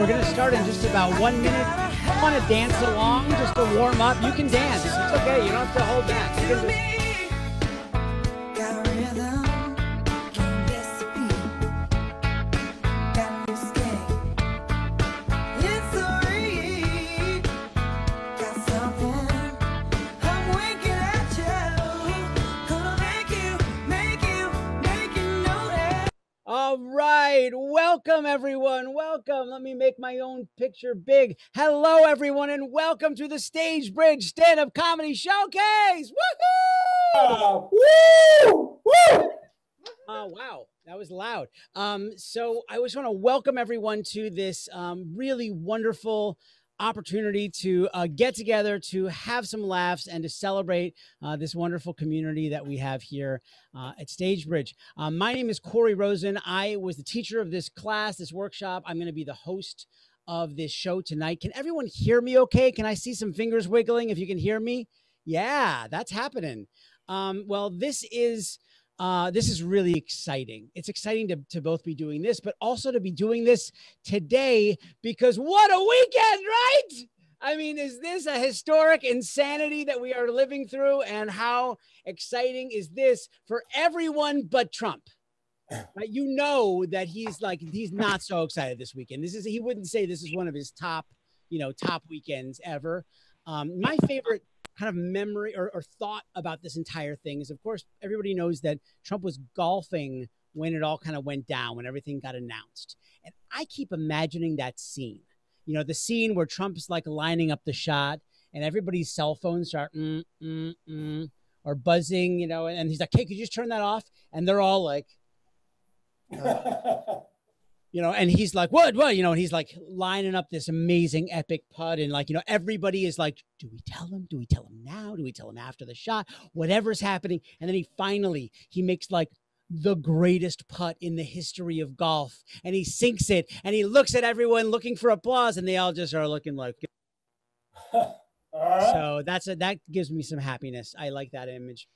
We're going to start in just about 1 minute. If you want to dance along just to warm up, you can dance. It's okay. You don't have to hold back. You can just... All right. Welcome, everyone. Welcome. Let me make my own picture big. Hello, everyone, and welcome to the Stagebridge Stand-Up Comedy Showcase. Woohoo! Woo! Woo! Wow, that was loud. So I just want to welcome everyone to this really wonderful opportunity to get together, to have some laughs, and to celebrate this wonderful community that we have here at Stagebridge. My name is Corey Rosen. I was the teacher of this class, this workshop. I'm going to be the host of this show tonight. Can everyone hear me okay? Can I see some fingers wiggling if you can hear me? Yeah, that's happening. Well, this is really exciting. It's exciting to both be doing this, but also to be doing this today because what a weekend, right? I mean, is this a historic insanity that we are living through? And how exciting is this for everyone but Trump? Right? You know that he's not so excited this weekend. He wouldn't say this is one of his top weekends ever. My favorite kind of memory or thought about this entire thing is, of course, everybody knows that Trump was golfing when it all kind of went down, when everything got announced. And I keep imagining that scene, the scene where Trump's like lining up the shot and everybody's cell phones start or buzzing, and he's like, hey, could you just turn that off? And they're all like, and he's like, what, and he's like lining up this amazing epic putt. And everybody is like, do we tell him? Do we tell him now? Do we tell him after the shot? Whatever's happening. And then he makes like the greatest putt in the history of golf. And he sinks it and he looks at everyone looking for applause and they all just are looking like, so that gives me some happiness. I like that image.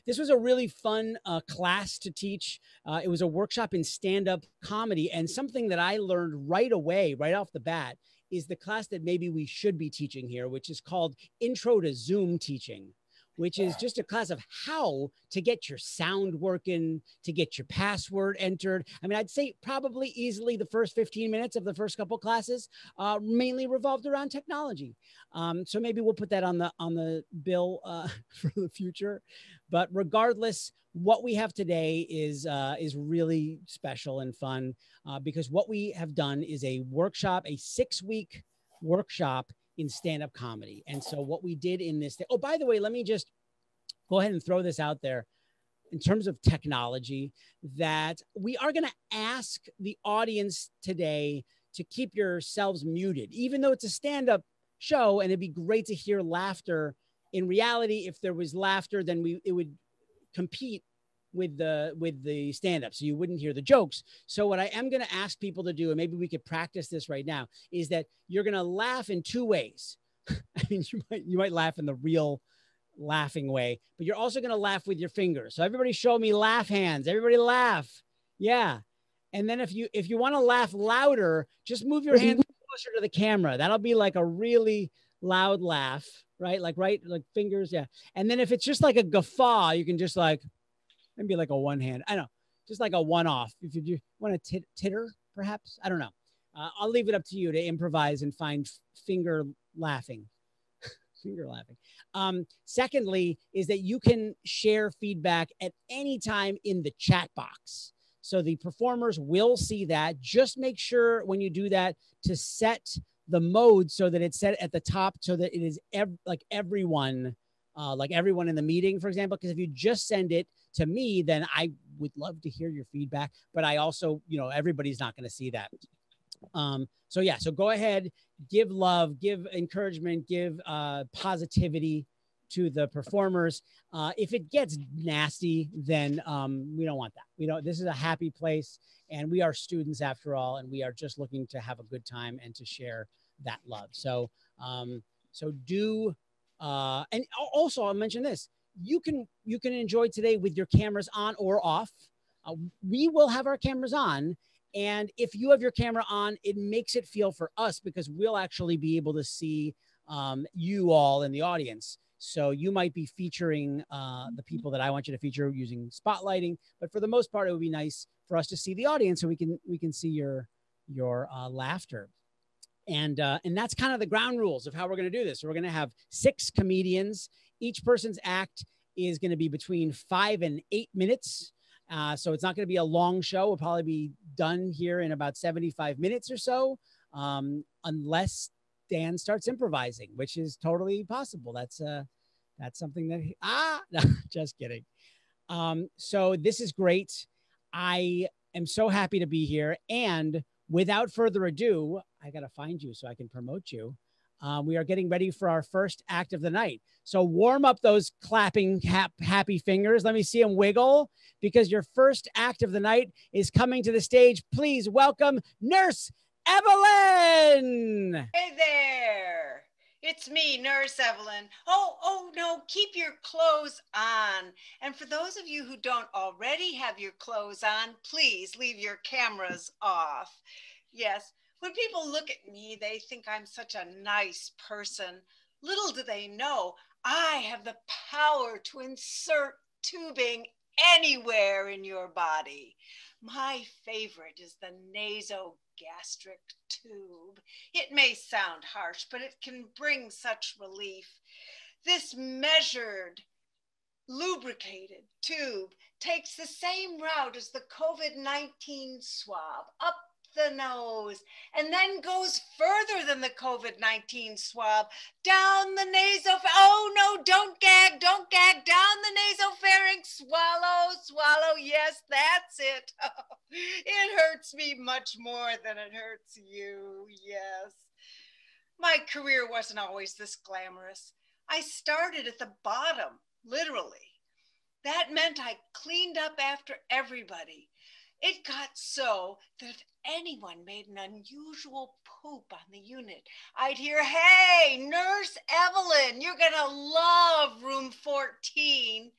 This was a really fun class to teach. It was a workshop in stand-up comedy, and something that I learned right away, right off the bat, is the class that maybe we should be teaching here, which is called Intro to Zoom Teaching, which is just a class of how to get your sound working, to get your password entered. I mean, I'd say probably easily the first 15 minutes of the first couple classes mainly revolved around technology. So maybe we'll put that on the bill for the future. But regardless, what we have today is really special and fun because what we have done is a workshop, a 6-week workshop in stand-up comedy. And so what we did in this, oh, by the way, let me just go ahead and throw this out there in terms of technology, that we are going to ask the audience today to keep yourselves muted, even though it's a stand-up show and it'd be great to hear laughter. In reality, if there was laughter, then it would compete with the stand-up, so you wouldn't hear the jokes. So what I am going to ask people to do, and maybe we could practice this right now, is that you're going to laugh in 2 ways. I mean, you might laugh in the real laughing way, but you're also going to laugh with your fingers. So everybody show me laugh hands. Everybody laugh. Yeah. And then if you want to laugh louder, just move your hands closer to the camera. That'll be like a really loud laugh, right? Like fingers. Yeah. And then if it's just like a guffaw, you can just like, maybe like a one hand. I don't know, just like a one-off. If you want to titter, perhaps. I don't know. I'll leave it up to you to improvise and find finger laughing. Finger laughing. Secondly, is that you can share feedback at any time in the chat box. So the performers will see that. Just make sure when you do that to set the mode so that it's set at the top so that it is everyone in the meeting, for example, because if you just send it to me, then I would love to hear your feedback, but I also, everybody's not going to see that. So go ahead, give love, give encouragement, give positivity to the performers. If it gets nasty, then we don't want that. This is a happy place and we are students after all, and we are just looking to have a good time and to share that love. So do, and also I'll mention this, you can enjoy today with your cameras on or off. We will have our cameras on, And if you have your camera on, it makes it feel for us because we'll actually be able to see you all in the audience. So you might be featuring the people that I want you to feature using spotlighting, but for the most part, it would be nice for us to see the audience so we can see your laughter. And that's kind of the ground rules of how we're going to do this. So we're going to have 6 comedians. Each person's act is going to be between 5 and 8 minutes. So it's not going to be a long show. We'll probably be done here in about 75 minutes or so, unless Dan starts improvising, which is totally possible. That's something that no, just kidding. So this is great. I am so happy to be here. And without further ado, I got to find you so I can promote you. We are getting ready for our first act of the night. So warm up those clapping happy fingers. Let me see them wiggle, because your first act of the night is coming to the stage. Please welcome Nurse Evelyn. Hey there. It's me, Nurse Evelyn. Oh, no, keep your clothes on. And for those of you who don't already have your clothes on, please leave your cameras off. Yes, when people look at me, they think I'm such a nice person. Little do they know, I have the power to insert tubing anywhere in your body. My favorite is the nasogastric tube. It may sound harsh, but it can bring such relief. This measured, lubricated tube takes the same route as the COVID-19 swab, up the nose, and then goes further than the COVID-19 swab, down the oh no, don't gag, down the nasopharynx, swallow, yes, that's it. It hurts me much more than it hurts you, yes. My career wasn't always this glamorous. I started at the bottom, literally. That meant I cleaned up after everybody. It got so that if anyone made an unusual poop on the unit, I'd hear, "Hey, Nurse Evelyn, you're gonna love room 14.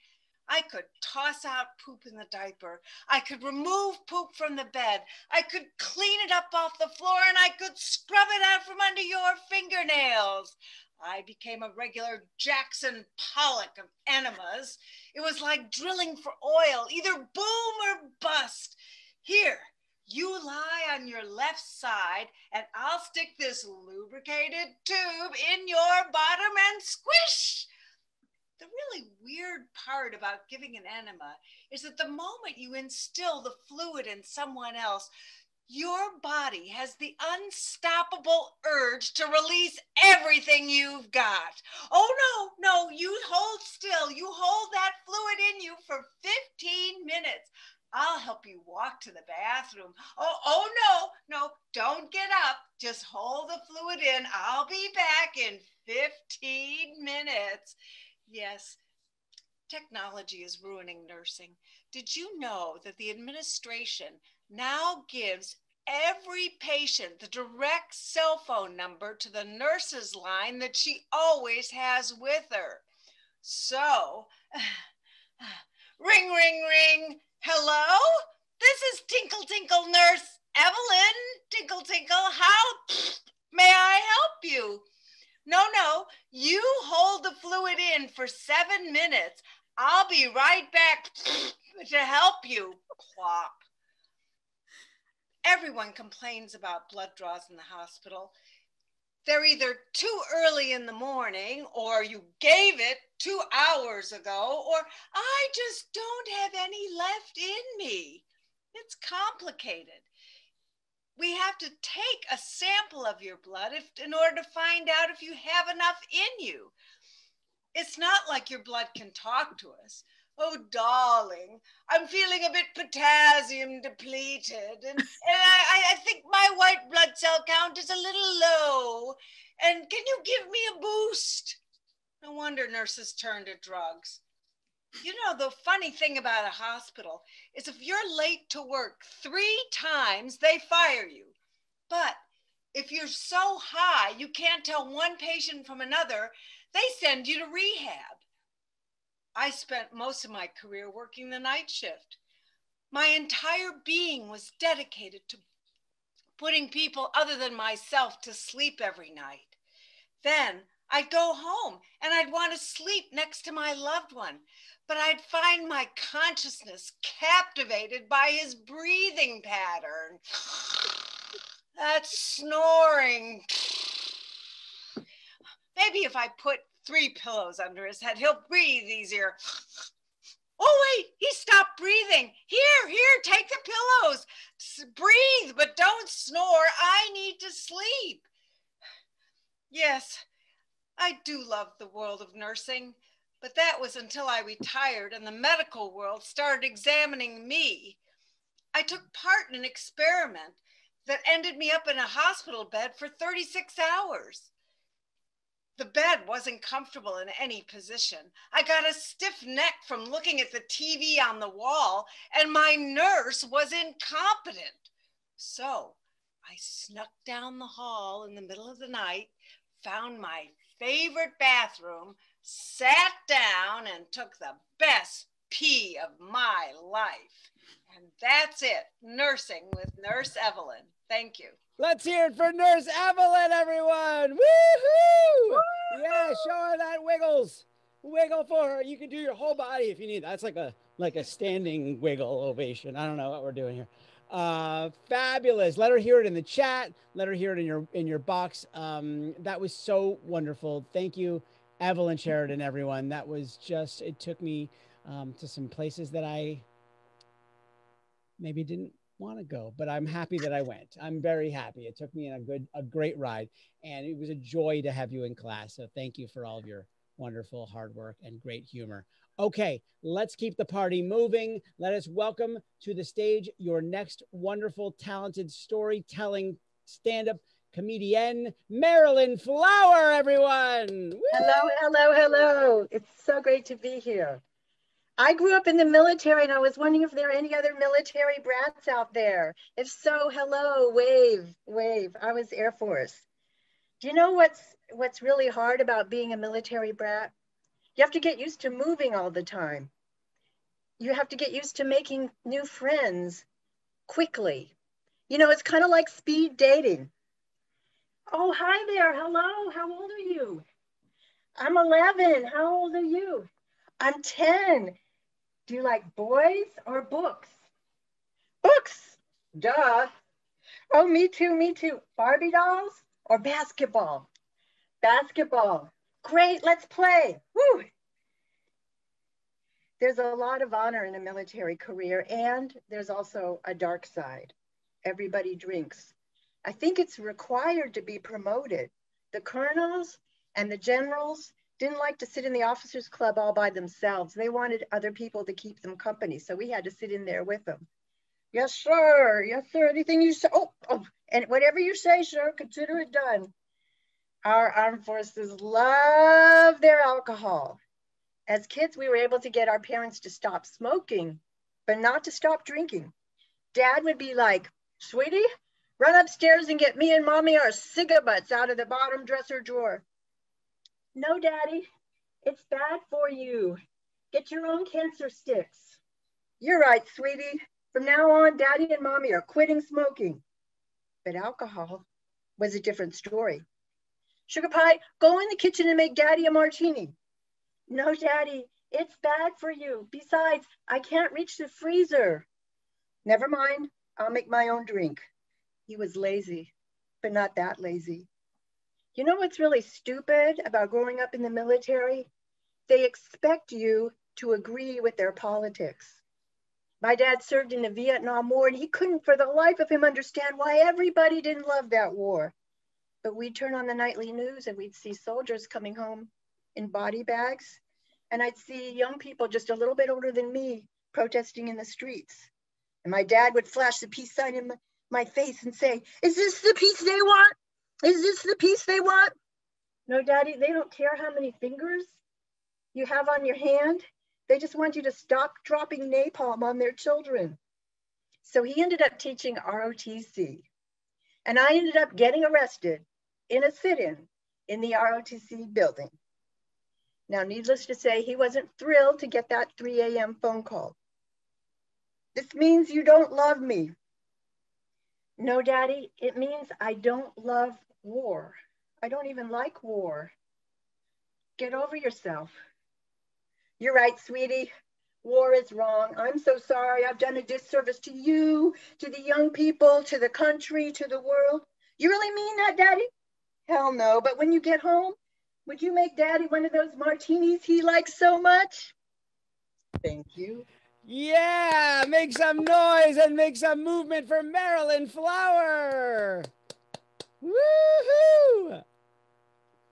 I could toss out poop in the diaper. I could remove poop from the bed. I could clean it up off the floor, and I could scrub it out from under your fingernails. I became a regular Jackson Pollock of enemas. It was like drilling for oil, either boom or bust. Here, you lie on your left side, and I'll stick this lubricated tube in your bottom and squish. The really weird part about giving an enema is that the moment you instill the fluid in someone else, your body has the unstoppable urge to release everything you've got. Oh, no, you hold still. You hold that fluid in you for 15 minutes. I'll help you walk to the bathroom. Oh, no, don't get up. Just hold the fluid in. I'll be back in 15 minutes. Yes, technology is ruining nursing. Did you know that the administration now gives every patient the direct cell phone number to the nurse's line that she always has with her? So, ring, ring, ring. Hello? This is Tinkle, Tinkle, Nurse Evelyn. Tinkle, Tinkle, how may I help you? No, you hold the fluid in for 7 minutes. I'll be right back to help you. Plop. Everyone complains about blood draws in the hospital. They're either too early in the morning, or you gave it 2 hours ago, or I just don't have any left in me. It's complicated. We have to take a sample of your blood in order to find out if you have enough in you. It's not like your blood can talk to us. Oh, darling, I'm feeling a bit potassium depleted, and I think my white blood cell count is a little low. And can you give me a boost? No wonder nurses turn to drugs. You know, the funny thing about a hospital is if you're late to work 3 times, they fire you. But if you're so high you can't tell one patient from another, they send you to rehab. I spent most of my career working the night shift. My entire being was dedicated to putting people other than myself to sleep every night. Then I'd go home and I'd want to sleep next to my loved one, but I'd find my consciousness captivated by his breathing pattern. That snoring. Maybe if I put 3 pillows under his head, he'll breathe easier. Oh, wait, he stopped breathing. Here, take the pillows. Breathe, but don't snore. I need to sleep. Yes, I do love the world of nursing, but that was until I retired and the medical world started examining me. I took part in an experiment that ended me up in a hospital bed for 36 hours. The bed wasn't comfortable in any position. I got a stiff neck from looking at the TV on the wall, and my nurse was incompetent. So I snuck down the hall in the middle of the night, found my favorite bathroom, sat down, and took the best pee of my life. And that's it. Nursing with Nurse Evelyn. Thank you. Let's hear it for Nurse Evelyn, everyone. Woohoo! Yeah, show her that wiggles. Wiggle for her. You can do your whole body if you need. That's like a standing wiggle ovation. I don't know what we're doing here. Fabulous. Let her hear it in the chat. Let her hear it in your box. That was so wonderful. Thank you, Evelyn Sheridan, everyone. That was just, it took me to some places that I maybe didn't want to go, but I'm happy that I went. I'm very happy. It took me in a great ride, and it was a joy to have you in class. So thank you for all of your wonderful hard work and great humor. Okay, let's keep the party moving. Let us welcome to the stage your next wonderful, talented storytelling stand-up comedian, Marilyn Flower, everyone. Woo! Hello. It's so great to be here. I grew up in the military, and I was wondering if there are any other military brats out there. If so, hello, wave. I was Air Force. Do you know what's really hard about being a military brat? You have to get used to moving all the time. You have to get used to making new friends quickly. You know, it's kind of like speed dating. Oh, hi there. Hello. How old are you? I'm 11. How old are you? I'm 10. Do you like boys or books? Books. Duh. Oh, me too. Barbie dolls or basketball? Basketball. Great, let's play. Woo! There's a lot of honor in a military career, and there's also a dark side. Everybody drinks. I think it's required to be promoted. The colonels and the generals didn't like to sit in the officers club all by themselves. They wanted other people to keep them company. So we had to sit in there with them. Yes, sir. Anything you say. Oh, and whatever you say, sir, consider it done. Our armed forces love their alcohol. As kids, we were able to get our parents to stop smoking, but not to stop drinking. Dad would be like, sweetie, run upstairs and get me and mommy our cigarettes out of the bottom dresser drawer. No, Daddy, it's bad for you. Get your own cancer sticks. You're right, sweetie. From now on, Daddy and Mommy are quitting smoking. But alcohol was a different story. Sugar Pie, go in the kitchen and make Daddy a martini. No, Daddy, it's bad for you. Besides, I can't reach the freezer. Never mind, I'll make my own drink. He was lazy, but not that lazy. You know what's really stupid about growing up in the military? They expect you to agree with their politics. My dad served in the Vietnam War, and he couldn't for the life of him understand why everybody didn't love that war. But we'd turn on the nightly news and we'd see soldiers coming home in body bags. And I'd see young people just a little bit older than me protesting in the streets. And my dad would flash the peace sign in my face and say, is this the peace they want? Is this the peace they want? No, Daddy, they don't care how many fingers you have on your hand. They just want you to stop dropping napalm on their children. So he ended up teaching ROTC. And I ended up getting arrested in a sit-in in the ROTC building. Now, needless to say, he wasn't thrilled to get that 3 a.m. phone call. This means you don't love me. No, Daddy, it means I don't love war. I don't even like war. Get over yourself. You're right, sweetie. War is wrong. I'm so sorry. I've done a disservice to you, to the young people, to the country, to the world. You really mean that, Daddy? Hell no. But when you get home, would you make Daddy one of those martinis he likes so much? Thank you. Yeah, make some noise and make some movement for Marilyn Flower. Woohoo!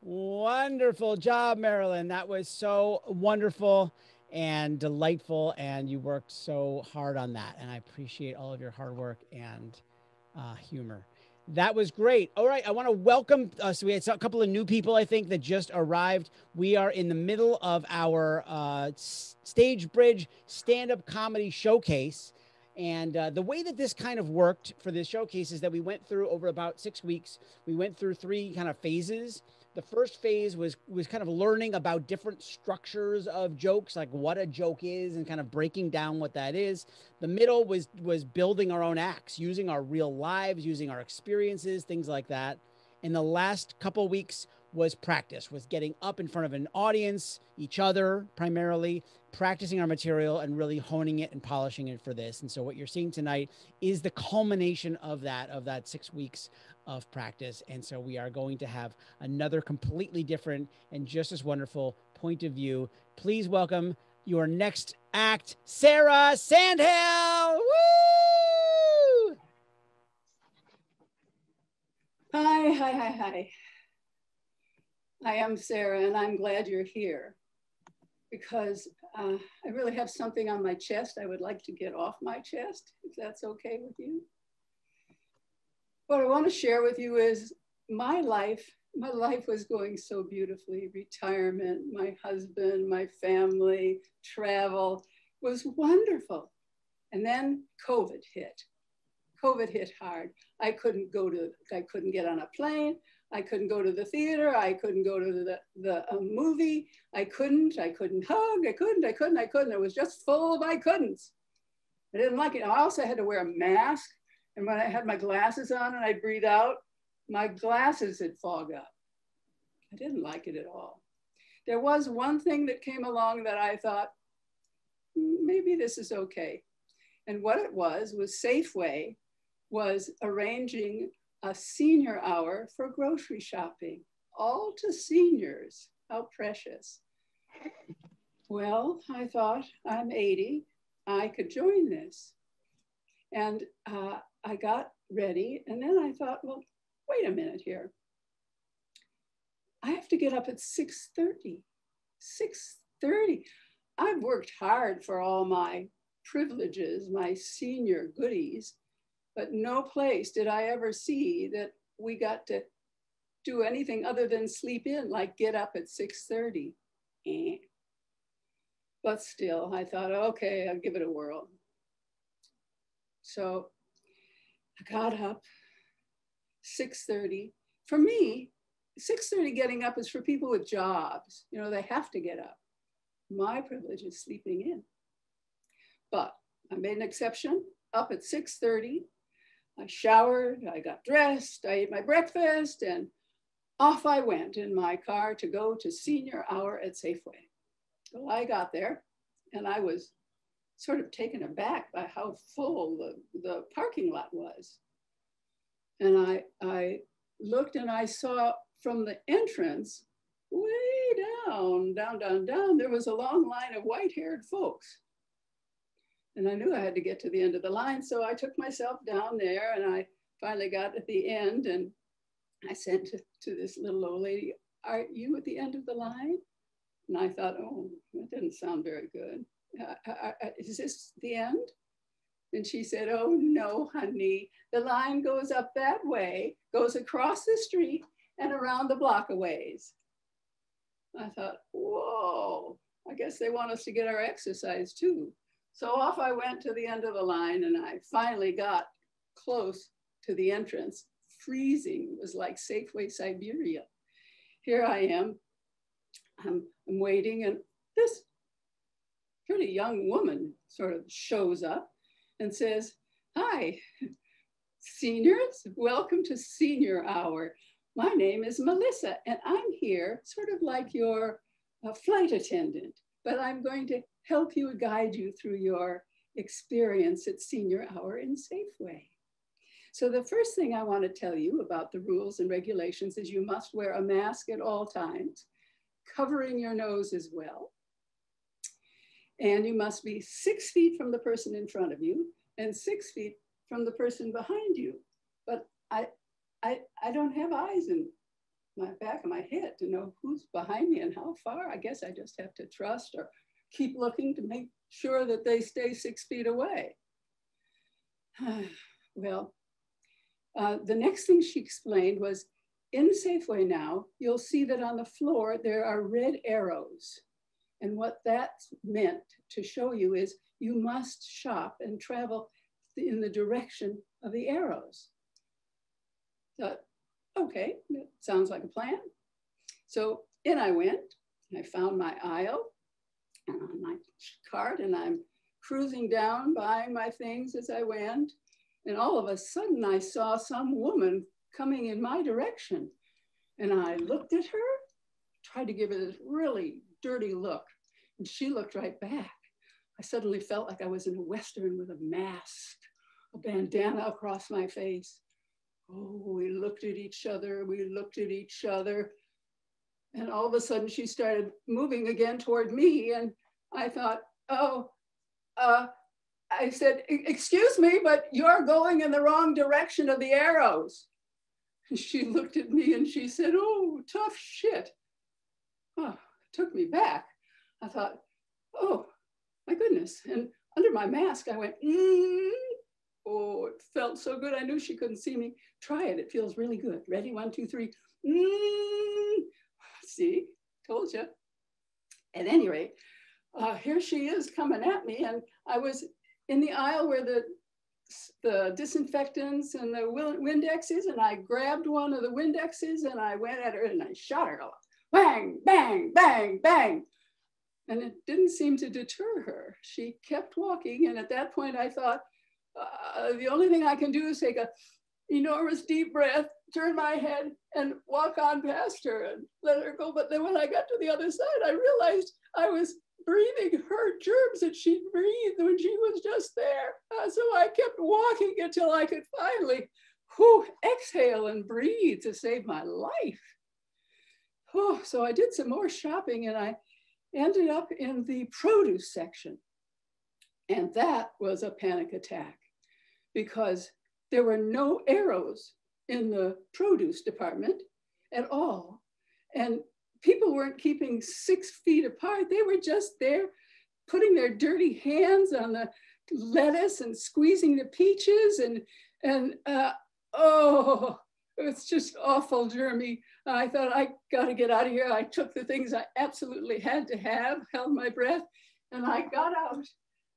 Wonderful job, Marilyn. That was so wonderful and delightful, and you worked so hard on that. And I appreciate all of your hard work and humor. That was great. All right, I want to welcome us. So we had a couple of new people, I think, that just arrived. We are in the middle of our Stagebridge stand-up comedy showcase. And the way that this kind of worked for this showcase is that we went through over about 6 weeks. We went through 3 kind of phases. The first phase was kind of learning about different structures of jokes, like what a joke is and kind of breaking down what that is. The middle was building our own acts, using our real lives, using our experiences, things like that. And the last couple weeks was practice, was getting up in front of an audience, each other primarily, practicing our material and really honing it and polishing it for this. And so what you're seeing tonight is the culmination of that 6 weeks of practice. And so we are going to have another completely different and just as wonderful point of view. Please welcome your next act, Sarah Sandhill. Woo! Hi. I am Sarah, and I'm glad you're here because I really have something on my chest I would like to get off my chest, if that's okay with you. What I want to share with you is my life was going so beautifully. Retirement, my husband, my family, travel was wonderful. And then COVID hit. COVID hit hard. I couldn't get on a plane. I couldn't go to the theater. I couldn't go to the movie. I couldn't hug. I couldn't. It was just full of I couldn'ts. I didn't like it. I also had to wear a mask. And when I had my glasses on and I'd breathe out, my glasses would fog up. I didn't like it at all. There was one thing that came along that I thought, maybe this is okay. And what it was Safeway was arranging a senior hour for grocery shopping, all to seniors. How precious. Well, I thought, I'm 80, I could join this. And I got ready, and then I thought, well, wait a minute here. I have to get up at 6:30. 6:30. I've worked hard for all my privileges, my senior goodies, but no place did I ever see that we got to do anything other than sleep in, like get up at 6:30. But still, I thought, okay, I'll give it a whirl. So I got up, 6:30. For me, 6:30 getting up is for people with jobs. You know, they have to get up. My privilege is sleeping in. But I made an exception, up at 6:30. I showered, I got dressed, I ate my breakfast, and off I went in my car to go to senior hour at Safeway. Well, I got there and I was sort of taken aback by how full the parking lot was. And I looked and I saw from the entrance, way down, there was a long line of white-haired folks. And I knew I had to get to the end of the line. So I took myself down there and I finally got at the end and I said to this little old lady, "Are you at the end of the line?" And I thought, oh, that didn't sound very good. Is this the end? And she said, "Oh no, honey, the line goes up that way, goes across the street and around the block a ways." I thought, whoa, I guess they want us to get our exercise too. So off I went to the end of the line and I finally got close to the entrance. Freezing, it was like Safeway Siberia. Here I am, I'm waiting and this pretty young woman sort of shows up. and says, "Hi, seniors, welcome to Senior Hour. My name is Melissa, and I'm here sort of like your flight attendant, but I'm going to help you, guide you through your experience at Senior Hour in Safeway." So the first thing I want to tell you about the rules and regulations is you must wear a mask at all times, covering your nose as well. And you must be 6 feet from the person in front of you and 6 feet from the person behind you. But I don't have eyes in my back of my head to know who's behind me and how far. I guess I just have to trust or keep looking to make sure that they stay 6 feet away. Well, the next thing she explained was, in Safeway now, you'll see that on the floor, there are red arrows. And what that meant to show you is you must shop and travel in the direction of the arrows. So, okay, that sounds like a plan. So in I went, I found my aisle and on my cart, and I'm cruising down, buying my things as I went. And all of a sudden I saw some woman coming in my direction. And I looked at her, tried to give her this really dirty look, and she looked right back. I suddenly felt like I was in a Western with a mask, a bandana across my face. Oh, we looked at each other, and all of a sudden she started moving again toward me, and I thought, oh, I said, "Excuse me, but you're going in the wrong direction of the arrows." And she looked at me and she said, "Oh, tough shit." Oh, it took me back. I thought, oh, my goodness. And under my mask, I went, Oh, it felt so good. I knew she couldn't see me. Try it. It feels really good. Ready? 1, 2, 3. See, told you. At any rate, here she is coming at me. And I was in the aisle where the disinfectants and the Windexes, and I grabbed one of the Windexes and I went at her and I shot her. Bang, bang, bang, bang. And it didn't seem to deter her. She kept walking. And at that point I thought, the only thing I can do is take an enormous deep breath, turn my head and walk on past her and let her go. But then when I got to the other side, I realized I was breathing her germs that she breathed when she was just there. So I kept walking until I could finally exhale and breathe to save my life. So I did some more shopping and I ended up in the produce section. And that was a panic attack because there were no arrows in the produce department at all. And people weren't keeping 6 feet apart. They were just there putting their dirty hands on the lettuce and squeezing the peaches and it's just awful, germy. I thought, I gotta get out of here. I took the things I absolutely had to have, held my breath, and I got out.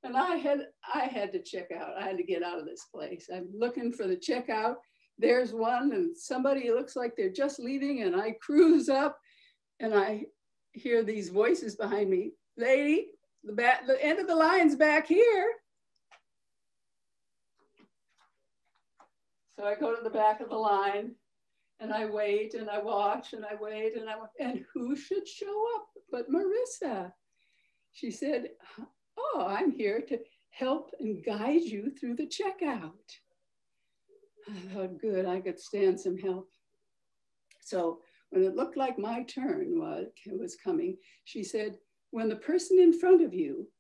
And I had to check out. I had to get out of this place. I'm looking for the checkout. There's one, and somebody looks like they're just leaving, and I cruise up, and I hear these voices behind me. "Lady, the end of the line's back here." So I go to the back of the line, and I wait, and I watch, and I wait, and who should show up but Marissa? She said, "Oh, I'm here to help and guide you through the checkout." I thought, good, I could stand some help. So when it looked like my turn was coming, she said, "When the person in front of you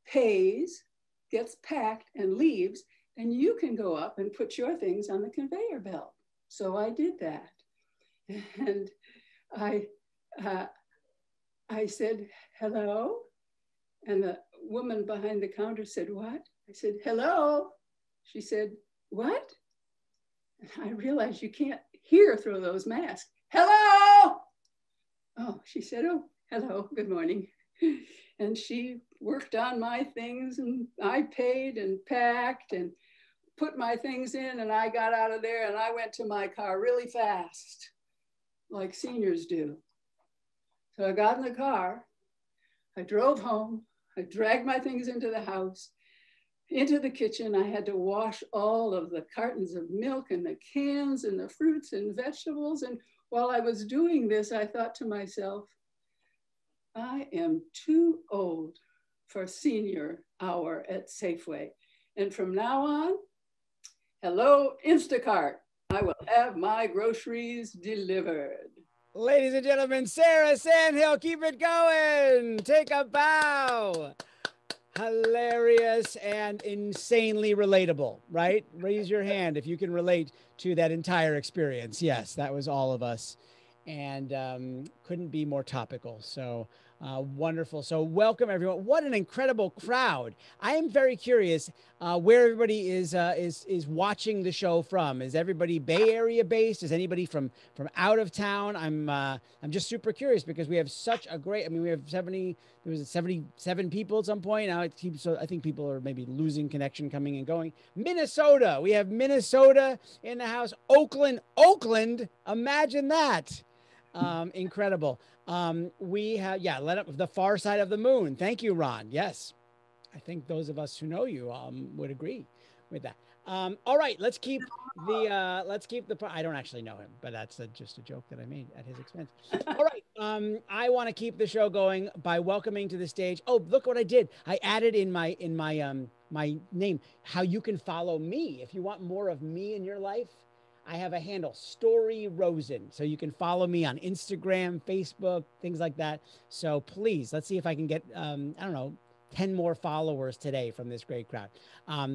pays, gets packed and leaves, then you can go up and put your things on the conveyor belt." So I did that. And I said, "Hello?" And the woman behind the counter said, "What?" I said, "Hello." She said, "What?" And I realized you can't hear through those masks. "Hello!" Oh, she said, "Oh, hello, good morning." And she worked on my things and I paid and packed and put my things in, and I got out of there and I went to my car really fast, like seniors do. So I got in the car, I drove home, I dragged my things into the house, into the kitchen. I had to wash all of the cartons of milk and the cans and the fruits and vegetables. And while I was doing this, I thought to myself, I am too old for senior hour at Safeway. And from now on, hello, Instacart. I will have my groceries delivered. Ladies and gentlemen, Sarah Sandhill, keep it going. Take a bow. Hilarious and insanely relatable, right? Raise your hand if you can relate to that entire experience. Yes, that was all of us, and couldn't be more topical. So wonderful. So welcome everyone. What an incredible crowd. I am very curious where everybody is watching the show from. Is everybody Bay Area based? Is anybody from out of town? I'm just super curious because we have such a great. I mean, we have 77 people at some point. Now it keeps. So I think people are maybe losing connection, coming and going. Minnesota. We have Minnesota in the house. Oakland. Imagine that. Incredible. We have, yeah, let up the far side of the moon. Thank you, Ron. Yes. I think those of us who know you, would agree with that. All right, let's keep the, I don't actually know him, but that's just a joke that I made at his expense. All right. I want to keep the show going by welcoming to the stage. Oh, look what I did. I added in my my name, how you can follow me. If you want more of me in your life, I have a handle, Story Rosen. So you can follow me on Instagram, Facebook, things like that. So please, let's see if I can get, I don't know, 10 more followers today from this great crowd.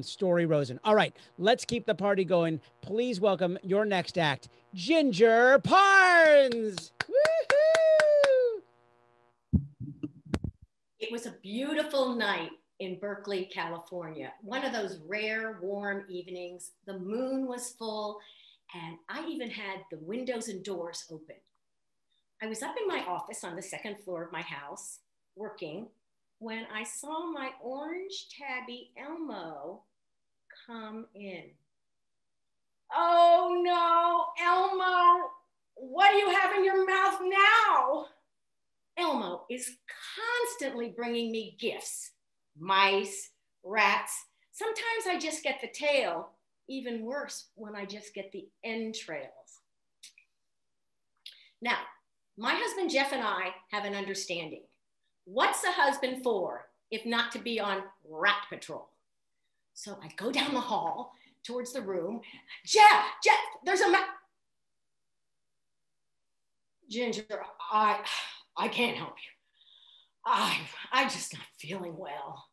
Story Rosen. All right, let's keep the party going. Please welcome your next act, Ginger Parnes. Woohoo! It was a beautiful night in Berkeley, California. One of those rare warm evenings. The moon was full, and I even had the windows and doors open. I was up in my office on the second floor of my house, working, when I saw my orange tabby Elmo come in. Oh no, Elmo, what do you have in your mouth now? Elmo is constantly bringing me gifts, mice, rats. Sometimes I just get the tail. Even worse when I just get the entrails. Now, my husband Jeff and I have an understanding. What's a husband for if not to be on rat patrol? So I go down the hall towards the room. Jeff, there's a Ginger, I can't help you. I'm just not feeling well.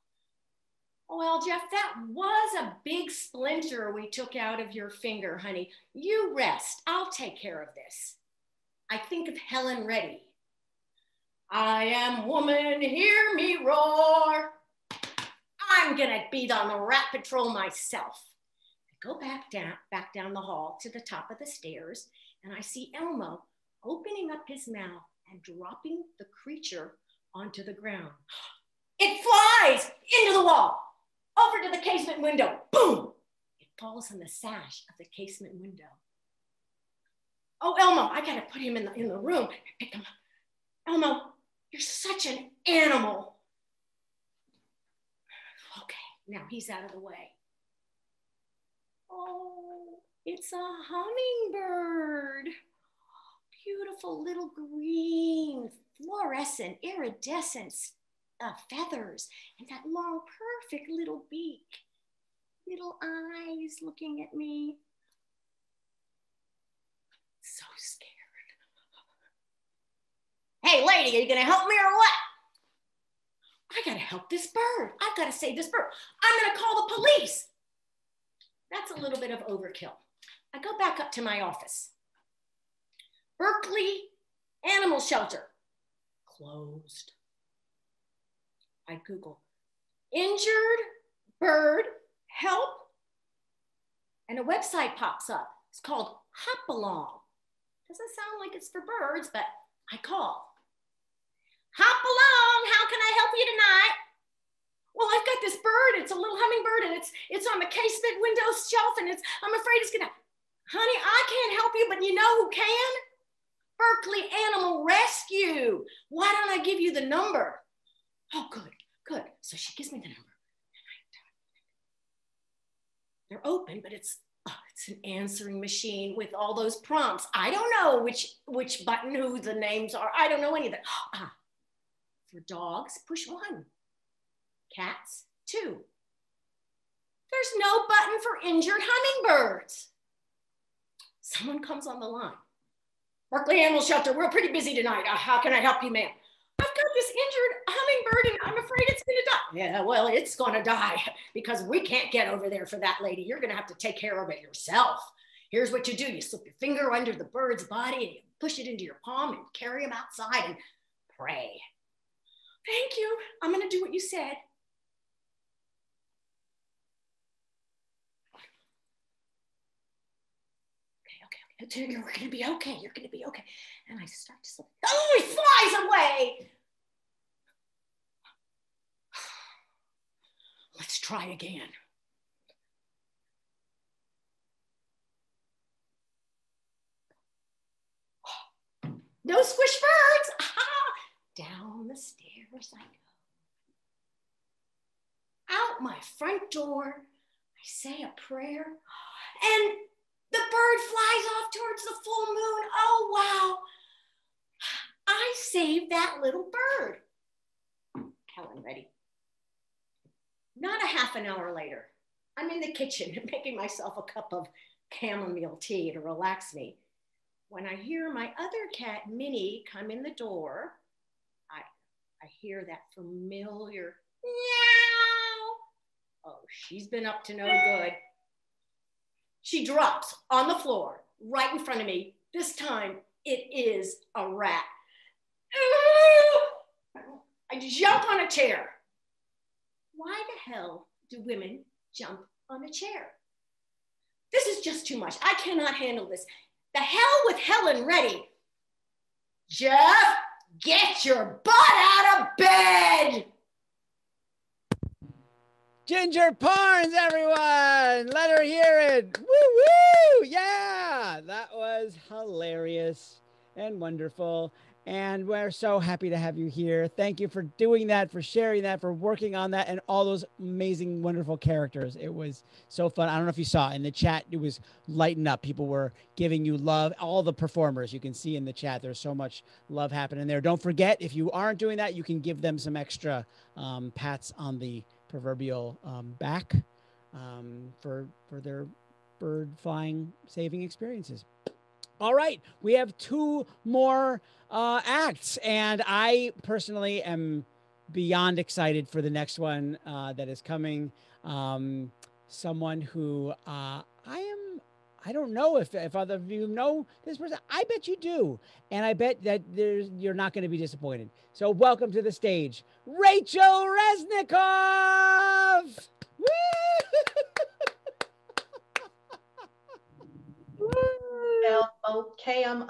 Well, Jeff, that was a big splinter we took out of your finger, honey. You rest. I'll take care of this. I think of Helen Reddy. I am woman, hear me roar. I'm gonna be on the rat patrol myself. I go back down the hall to the top of the stairs, and I see Elmo opening up his mouth and dropping the creature onto the ground. It flies into the wall. Over to the casement window, boom! It falls on the sash of the casement window. Oh, Elmo, I gotta put him in the room. I pick him up. Elmo, you're such an animal. Okay, now he's out of the way. Oh, it's a hummingbird. Beautiful little green, fluorescent, iridescent feathers, and that long, perfect little beak. Little eyes looking at me. So scared. Hey, lady, are you gonna help me or what? I gotta help this bird. I've gotta save this bird. I'm gonna call the police. That's a little bit of overkill. I go back up to my office. Berkeley Animal Shelter, closed. I Google, injured bird help, and a website pops up. It's called Hop Along. Doesn't sound like it's for birds, but I call. Hop along, how can I help you tonight? Well, I've got this bird, it's a little hummingbird, and it's on the casement window shelf, and I'm afraid it's gonna, honey, I can't help you, but you know who can? Berkeley Animal Rescue. Why don't I give you the number? Oh, good. So she gives me the number. They're open, but it's an answering machine with all those prompts. I don't know which button, who the names are. I don't know any of that. For dogs, push 1. Cats, 2. There's no button for injured hummingbirds. Someone comes on the line. Berkeley Animal Shelter, we're pretty busy tonight. How can I help you, ma'am? I've got this injured hummingbird and I'm afraid it's gonna die. Yeah, well, it's gonna die because we can't get over there for that lady. You're gonna have to take care of it yourself. Here's what you do. You slip your finger under the bird's body and you push it into your palm and carry him outside and pray. Thank you. I'm gonna do what you said. Okay. You're gonna be okay. You're gonna be okay. And I start to slip. Oh, he flies away. Let's try again. No squish birds. Down the stairs I go. Out my front door, I say a prayer, and the bird flies off towards the full moon. Oh, wow. I saved that little bird. Helen, ready? Not a half an hour later, I'm in the kitchen making myself a cup of chamomile tea to relax me. When I hear my other cat, Minnie, come in the door, I hear that familiar meow. Oh, she's been up to no good. She drops on the floor right in front of me. This time it is a rat. I jump on a chair. Why the hell do women jump on a chair? This is just too much. I cannot handle this. The hell with Helen ready. Jeff, get your butt out of bed. Ginger Parnes, everyone. Let her hear it. Woo, woo. Yeah, that was hilarious and wonderful. And we're so happy to have you here. Thank you for doing that, for sharing that, for working on that, and all those amazing, wonderful characters. It was so fun. I don't know if you saw in the chat, it was lighting up. People were giving you love. All the performers, you can see in the chat, there's so much love happening there. Don't forget, if you aren't doing that, you can give them some extra pats on the proverbial back for their bird flying saving experiences. All right, we have 2 more acts, and I personally am beyond excited for the next one that is coming. Someone who I don't know if other of you know this person. I bet you do, and I bet that you're not going to be disappointed. So welcome to the stage, Rachel Resnikoff. Woo! Well, okay, I'm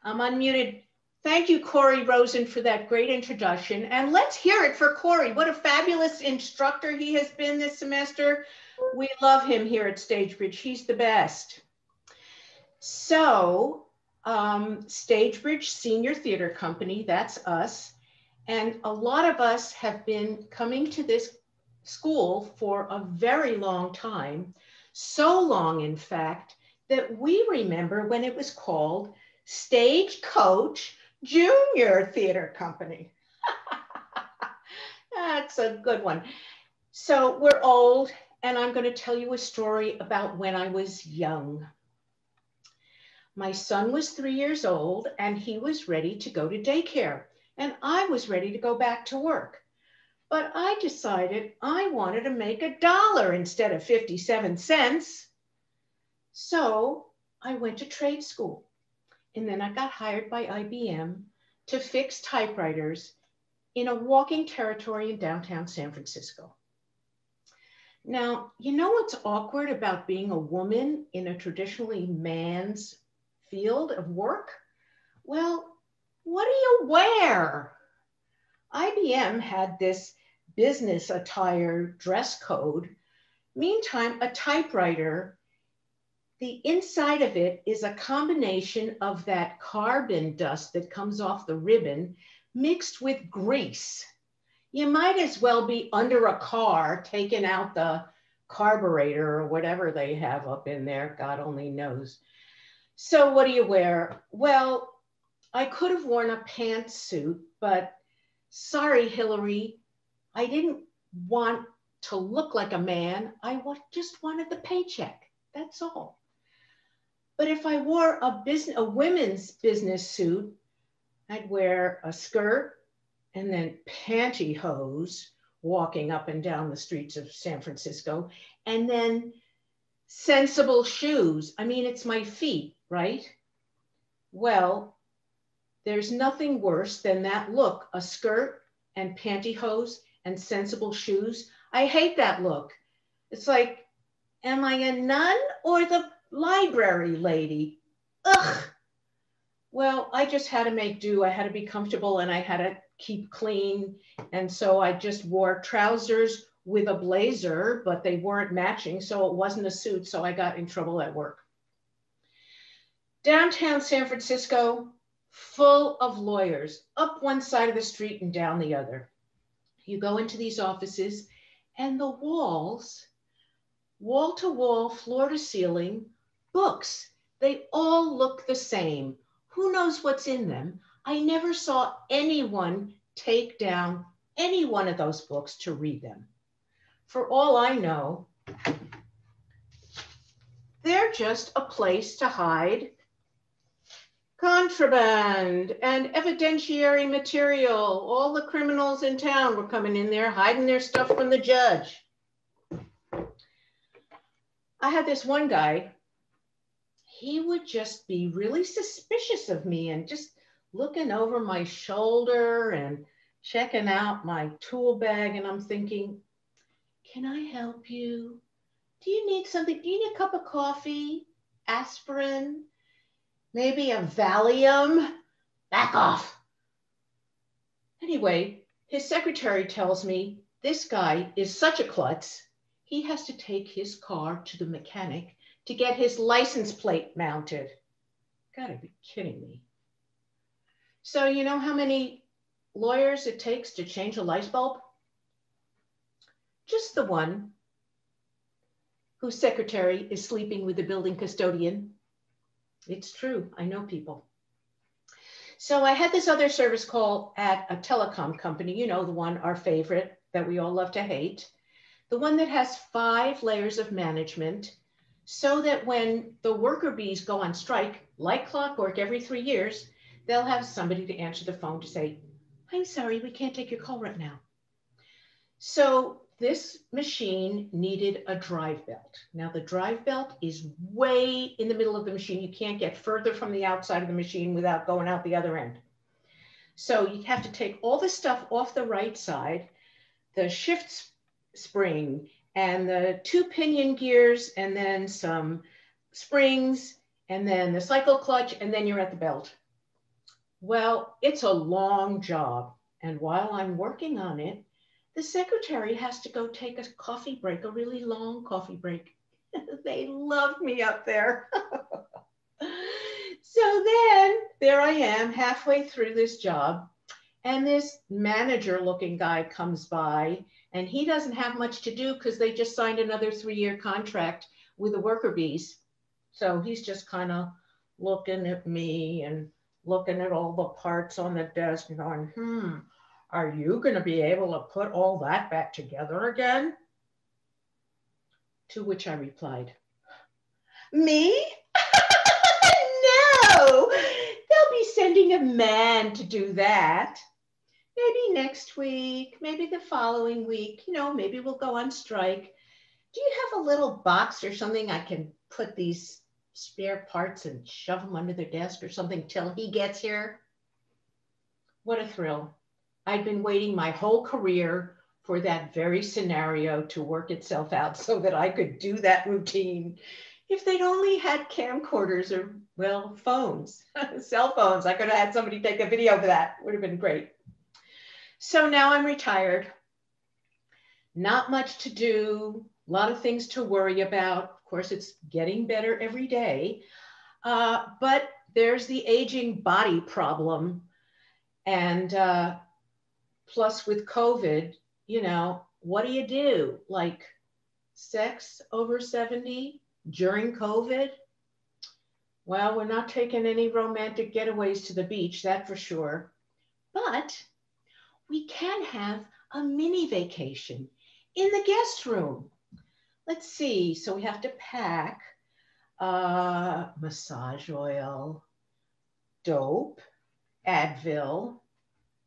unmuted. Thank you, Corey Rosen, for that great introduction. And let's hear it for Corey. What a fabulous instructor he has been this semester. We love him here at Stagebridge. He's the best. So, Stagebridge Senior Theater Company, that's us. And a lot of us have been coming to this school for a very long time. So long, in fact, that we remember when it was called Stagecoach Junior Theater Company. That's a good one. So we're old, and I'm going to tell you a story about when I was young. My son was 3 years old, and he was ready to go to daycare, and I was ready to go back to work. But I decided I wanted to make $1 instead of 57 cents. So I went to trade school, and then I got hired by IBM to fix typewriters in a walking territory in downtown San Francisco. Now, you know what's awkward about being a woman in a traditionally man's field of work? Well, what do you wear? IBM had this business attire dress code. Meantime, a typewriter, the inside of it is a combination of that carbon dust that comes off the ribbon mixed with grease. You might as well be under a car taking out the carburetor or whatever they have up in there, God only knows. So what do you wear? Well, I could have worn a pantsuit, but sorry, Hillary, I didn't want to look like a man. I just wanted the paycheck. That's all. But if I wore a women's business suit, I'd wear a skirt and then pantyhose walking up and down the streets of San Francisco, and then sensible shoes. I mean, it's my feet, right? Well, there's nothing worse than that look, a skirt and pantyhose and sensible shoes. I hate that look. It's like, am I a nun or the library lady? Ugh. Well, I just had to make do. I had to be comfortable and I had to keep clean. And so I just wore trousers with a blazer, but they weren't matching. So it wasn't a suit. So I got in trouble at work. Downtown San Francisco, full of lawyers, up one side of the street and down the other. You go into these offices and the walls, wall to wall, floor to ceiling, books, they all look the same. Who knows what's in them? I never saw anyone take down any one of those books to read them. For all I know, they're just a place to hide contraband and evidentiary material. All the criminals in town were coming in there, hiding their stuff from the judge. I had this one guy, he would just be really suspicious of me and just looking over my shoulder and checking out my tool bag. And I'm thinking, can I help you? Do you need something? Do you need a cup of coffee? Aspirin? Maybe a Valium? Back off. Anyway, his secretary tells me this guy is such a klutz, he has to take his car to the mechanic to get his license plate mounted. Gotta be kidding me. So you know how many lawyers it takes to change a light bulb? Just the one whose secretary is sleeping with the building custodian. It's true, I know people. So I had this other service call at a telecom company, you know, the one, our favorite, that we all love to hate, the one that has 5 layers of management, so that when the worker bees go on strike, like clockwork every 3 years, they'll have somebody to answer the phone to say, I'm sorry, we can't take your call right now. So this machine needed a drive belt. Now the drive belt is way in the middle of the machine. You can't get further from the outside of the machine without going out the other end. So you have to take all the stuff off the right side, the shift spring and the 2 pinion gears, and then some springs, and then the cycle clutch, and then you're at the belt. Well, it's a long job. And while I'm working on it, the secretary has to go take a coffee break, a really long coffee break. They love me up there. So then there I am halfway through this job, and this manager looking guy comes by, and he doesn't have much to do because they just signed another 3-year contract with the worker bees. So he's just kind of looking at me and looking at all the parts on the desk and going, are you going to be able to put all that back together again? To which I replied, me? No, they'll be sending a man to do that. Maybe next week, maybe the following week, you know, maybe we'll go on strike. Do you have a little box or something I can put these spare parts and shove them under the desk or something till he gets here? What a thrill. I'd been waiting my whole career for that very scenario to work itself out so that I could do that routine. If they'd only had camcorders or, well, phones, cell phones, I could have had somebody take a video of that. Would have been great. So now I'm retired. Not much to do, a lot of things to worry about. Of course, it's getting better every day, but there's the aging body problem. And plus with COVID, you know, what do? Like sex over 70 during COVID. Well, we're not taking any romantic getaways to the beach, that for sure. But we can have a mini vacation in the guest room. Let's see. So we have to pack massage oil, dope, Advil.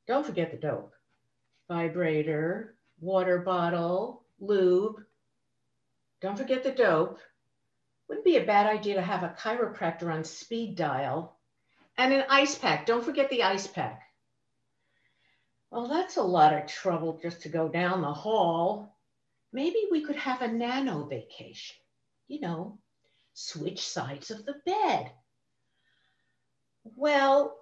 Don't forget the dope. Vibrator, water bottle, lube. Don't forget the dope. Wouldn't be a bad idea to have a chiropractor on speed dial. And an ice pack. Don't forget the ice pack. Well, that's a lot of trouble just to go down the hall. Maybe we could have a nano vacation. You know, switch sides of the bed. Well,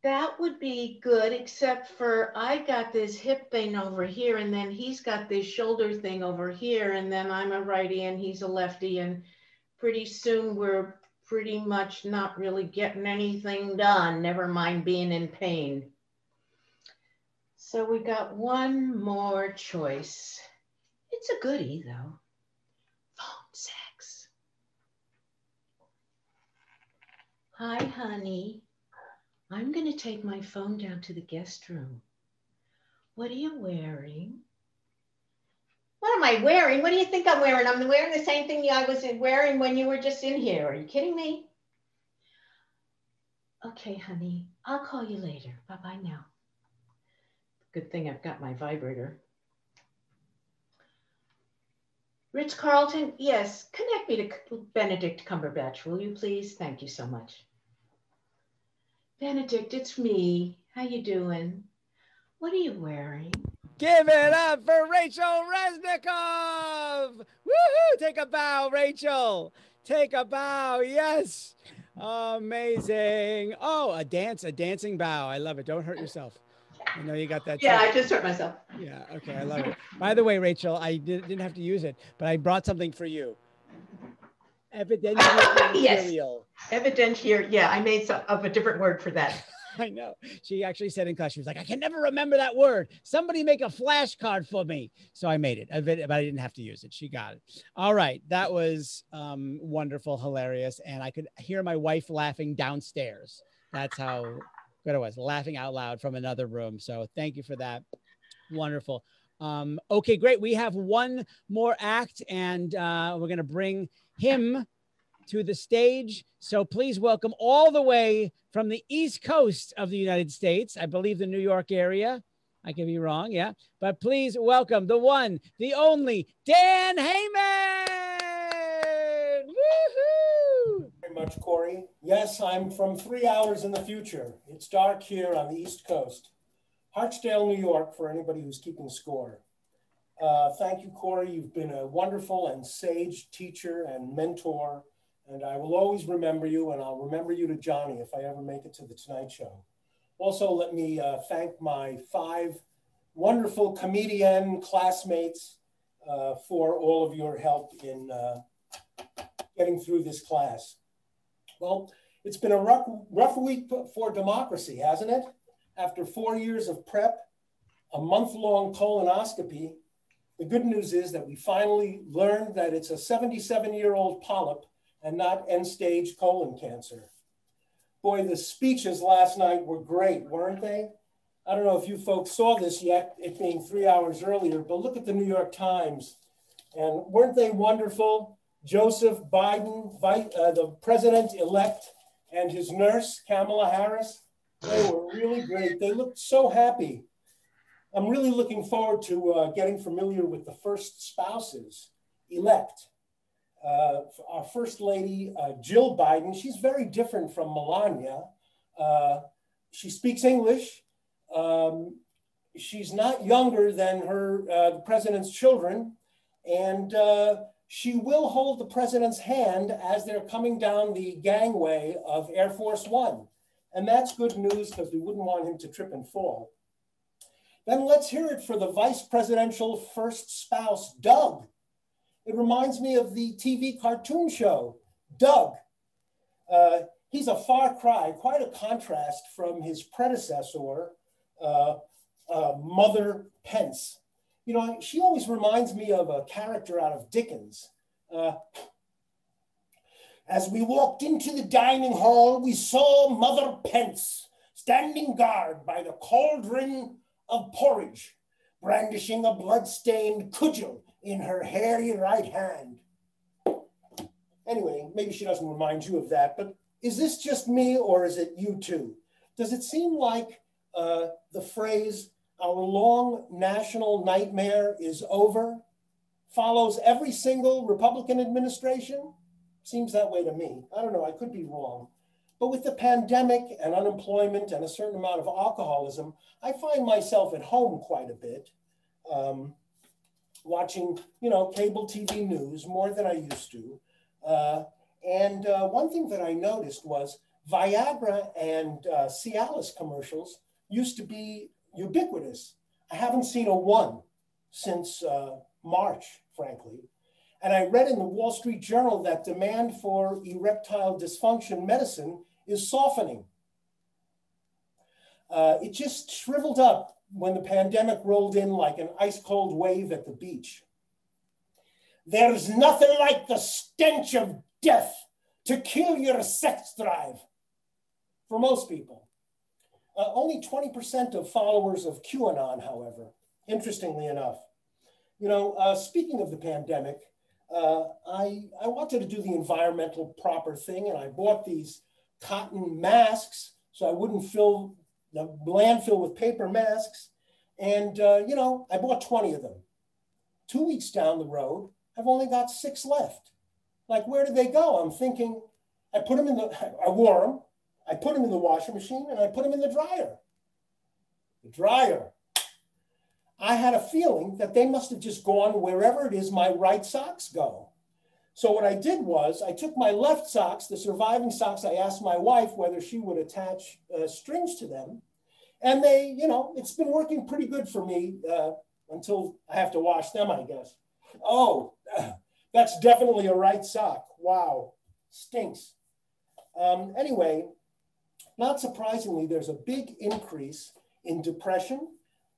that would be good, except for I got this hip thing over here, and then he's got this shoulder thing over here, and then I'm a righty and he's a lefty, and pretty soon we're pretty much not really getting anything done, never mind being in pain. So we got one more choice. It's a goodie though. Phone sex. Hi, honey. I'm gonna take my phone down to the guest room. What are you wearing? What am I wearing? What do you think I'm wearing? I'm wearing the same thing I was wearing when you were just in here. Are you kidding me? Okay, honey, I'll call you later. Bye-bye now. Good thing I've got my vibrator. Ritz-Carlton, yes, connect me to Benedict Cumberbatch, will you please? Thank you so much. Benedict, it's me. How you doing? What are you wearing? Give it up for Rachel Resnikoff. Woohoo! Take a bow, Rachel. Take a bow. Yes. Amazing. Oh, a dancing bow. I love it. Don't hurt yourself. I know you got that. Yeah, I just hurt myself. Yeah. Okay. I love it. By the way, Rachel, I didn't have to use it, but I brought something for you. Evidentiary material. Yes. Evidentiary. Yeah, I made some of a different word for that. I know. She actually said in class, she was like, I can never remember that word. Somebody make a flashcard for me. So I made it, but I didn't have to use it. She got it. All right. That was wonderful, hilarious. And I could hear my wife laughing downstairs. That's how good it was, laughing out loud from another room. So thank you for that. Wonderful. Okay, great. We have one more act, and we're going to bring him to the stage. So please welcome all the way from the East Coast of the United States, I believe the New York area. I could be wrong, yeah. But please welcome the one, the only, Dan Heyman! Woohoo! Very much, Corey. Yes, I'm from 3 hours in the future. It's dark here on the East Coast. Hartsdale, New York, for anybody who's keeping score. Thank you, Corey. You've been a wonderful and sage teacher and mentor, and I will always remember you, and I'll remember you to Johnny if I ever make it to the Tonight Show. Also, let me thank my 5 wonderful comedian classmates for all of your help in getting through this class. Well, it's been a rough week for democracy, hasn't it? After 4 years of prep, a month-long colonoscopy, the good news is that we finally learned that it's a 77-year-old polyp and not end-stage colon cancer. Boy, the speeches last night were great, weren't they? I don't know if you folks saw this yet, it being 3 hours earlier, but look at the New York Times. And weren't they wonderful? Joseph Biden, the president-elect, and his nurse, Kamala Harris, they were really great. They looked so happy. I'm really looking forward to getting familiar with the first spouses elect. Our First Lady, Jill Biden, she's very different from Melania. She speaks English. She's not younger than the president's children. And she will hold the president's hand as they're coming down the gangway of Air Force One. And that's good news because we wouldn't want him to trip and fall. Then let's hear it for the vice presidential first spouse, Doug. It reminds me of the TV cartoon show, Doug. He's a far cry, quite a contrast from his predecessor, Mother Pence. You know, she always reminds me of a character out of Dickens. As we walked into the dining hall, we saw Mother Pence standing guard by the cauldron of porridge, brandishing a blood-stained cudgel in her hairy right hand. Anyway, maybe she doesn't remind you of that, but is this just me or is it you too? Does it seem like the phrase, "our long national nightmare is over," follows every single Republican administration? Seems that way to me. I don't know, I could be wrong. But with the pandemic and unemployment and a certain amount of alcoholism, I find myself at home quite a bit, watching, cable TV news more than I used to. And one thing that I noticed was Viagra and Cialis commercials used to be ubiquitous. I haven't seen a one since March, frankly. And I read in the Wall Street Journal that demand for erectile dysfunction medicine is softening. It just shriveled up when the pandemic rolled in like an ice cold wave at the beach. There's nothing like the stench of death to kill your sex drive. For most people. Only 20% of followers of QAnon, however, interestingly enough. Speaking of the pandemic, I wanted to do the environmental proper thing, and I bought these cotton masks so I wouldn't fill the landfill with paper masks. And, I bought 20 of them. 2 weeks down the road, I've only got 6 left. Like, where did they go? I'm thinking, I wore them, I put them in the washing machine, and I put them in the dryer. The dryer. I had a feeling that they must have just gone wherever it is my right socks go. So what I did was I took my left socks, the surviving socks, I asked my wife whether she would attach strings to them. And they, it's been working pretty good for me until I have to wash them, I guess. Oh, that's definitely a right sock. Wow, stinks. Anyway, not surprisingly, there's a big increase in depression.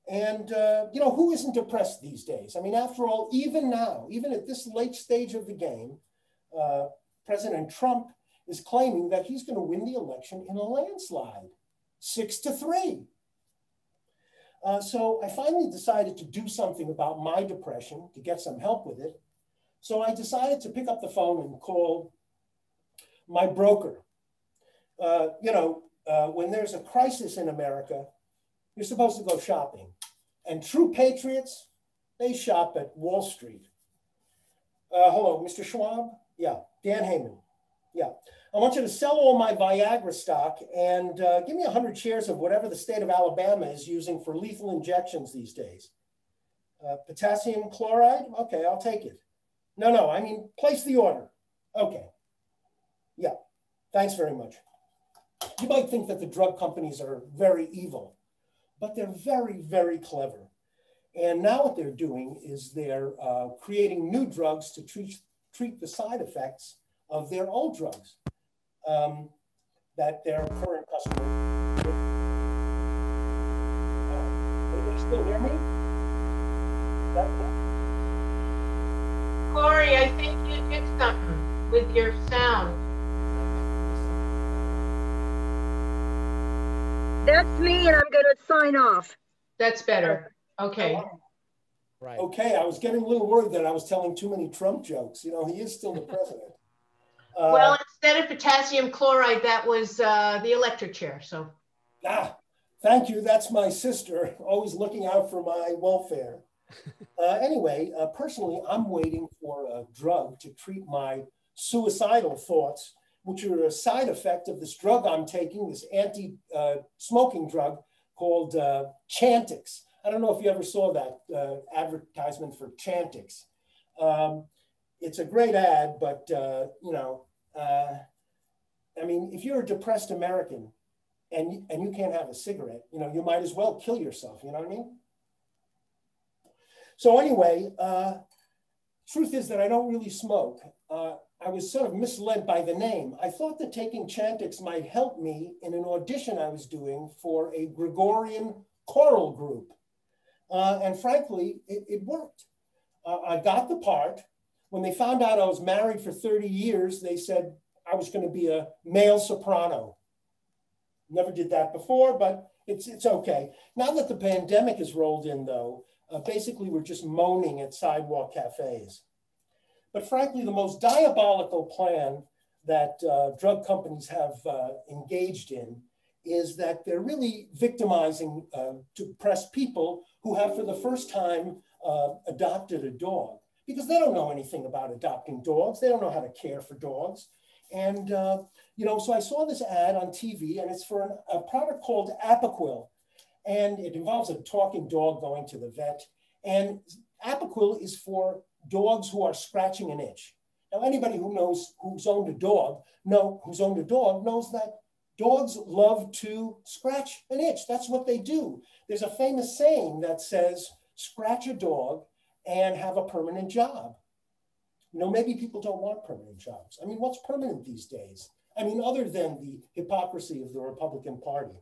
And, who isn't depressed these days? I mean, after all, even now, even at this late stage of the game, President Trump is claiming that he's going to win the election in a landslide, 6-3. So I finally decided to do something about my depression to get some help with it. So I decided to pick up the phone and call my broker. When there's a crisis in America, you're supposed to go shopping. And true patriots, they shop at Wall Street. Hello, Mr. Schwab? Yeah, Dan Heyman. Yeah. I want you to sell all my Viagra stock and give me 100 shares of whatever the state of Alabama is using for lethal injections these days. Potassium chloride? Okay, I'll take it. No, I mean, place the order. Okay. Yeah, thanks very much. You might think that the drug companies are very evil, but they're very, very clever. And now what they're doing is they're creating new drugs to treat the side effects of their old drugs that their current customers. Can you still hear me? Corey, I think you did something with your sound. That's me, and I'm going to sign off. That's better. Okay. Right. Okay, I was getting a little worried that I was telling too many Trump jokes. He is still the president. Well, instead of potassium chloride, that was the electric chair. So. Thank you. That's my sister, always looking out for my welfare. Anyway, personally, I'm waiting for a drug to treat my suicidal thoughts, which are a side effect of this drug I'm taking, this anti-smoking drug called Chantix. I don't know if you ever saw that advertisement for Chantix. It's a great ad, but I mean, if you're a depressed American and you can't have a cigarette, you might as well kill yourself. You know what I mean? So anyway, truth is that I don't really smoke. I was sort of misled by the name. I thought that taking Chantix might help me in an audition I was doing for a Gregorian choral group. And frankly, it worked. I got the part. When they found out I was married for 30 years, they said I was going to be a male soprano. Never did that before, but it's okay. Now that the pandemic has rolled in, though, basically we're just moaning at sidewalk cafes. But frankly, the most diabolical plan that drug companies have engaged in is that they're really victimizing depressed people who have for the first time adopted a dog, because they don't know anything about adopting dogs. They don't know how to care for dogs. And, you know, so I saw this ad on TV, and it's for a product called Apoquil. And it involves a talking dog going to the vet. And Apoquil is for dogs who are scratching an itch. Now, anybody who knows who's owned a dog knows that dogs love to scratch an itch. That's what they do. There's a famous saying that says, scratch a dog and have a permanent job. You know, maybe people don't want permanent jobs. I mean, what's permanent these days? I mean, other than the hypocrisy of the Republican Party.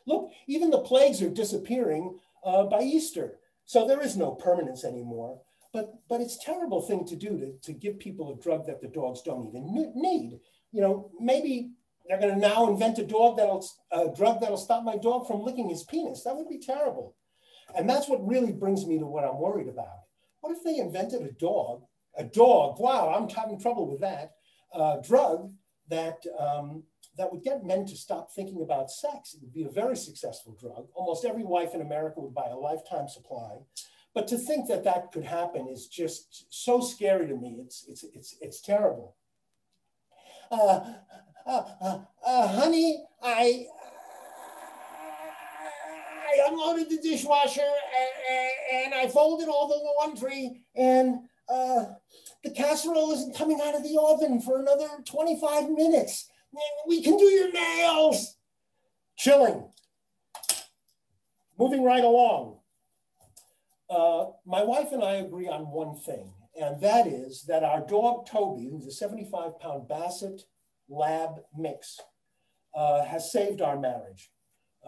Look, even the plagues are disappearing by Easter. So there is no permanence anymore. But it's a terrible thing to do to give people a drug that the dogs don't even need. You know, maybe they're going to now invent a drug that'll stop my dog from licking his penis. That would be terrible. And that's what really brings me to what I'm worried about. What if they invented a dog, wow, I'm having trouble with that, drug that would get men to stop thinking about sex. It would be a very successful drug. Almost every wife in America would buy a lifetime supply. But to think that that could happen is just so scary to me. It's terrible. Honey, I unloaded the dishwasher and I folded all the laundry, and the casserole isn't coming out of the oven for another 25 minutes. We can do your nails. Chilling. Moving right along. My wife and I agree on one thing, and that is that our dog Toby, who's a 75-pound Basset Lab mix, has saved our marriage.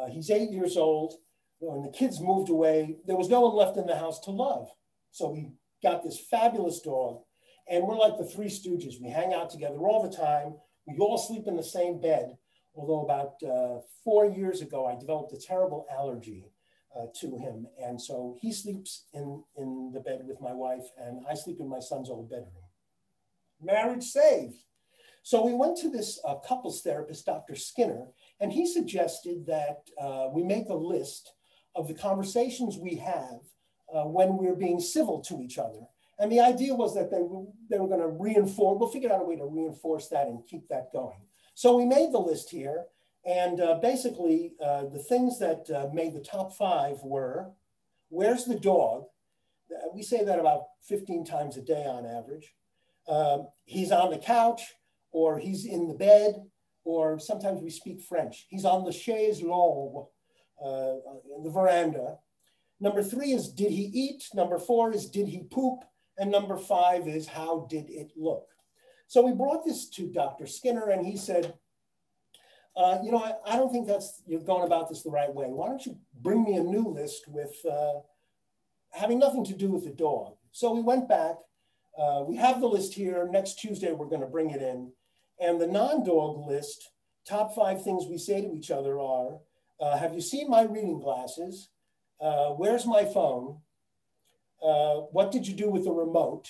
He's 8 years old. When the kids moved away, there was no one left in the house to love. So we got this fabulous dog, and we're like the Three Stooges. We hang out together all the time. We all sleep in the same bed, although about 4 years ago, I developed a terrible allergy to him. And so he sleeps in the bed with my wife, and I sleep in my son's old bedroom. Marriage saved. So we went to this couples therapist, Dr. Skinner, and he suggested that we make a list of the conversations we have when we're being civil to each other. And the idea was that they were going to reinforce, we'll figure out a way to reinforce that and keep that going. So we made the list here. And basically, the things that made the top 5 were, where's the dog? We say that about 15 times a day on average. He's on the couch, or he's in the bed, or sometimes we speak French. He's on the chaise longue, in the veranda. Number 3 is, did he eat? Number 4 is, did he poop? And number 5 is, how did it look? So we brought this to Dr. Skinner, and he said, you know, I don't think you're going about this the right way. Why don't you bring me a new list with having nothing to do with the dog? So we went back. We have the list here. Next Tuesday, we're going to bring it in. And the non-dog list, top 5 things we say to each other are, have you seen my reading glasses? Where's my phone? What did you do with the remote?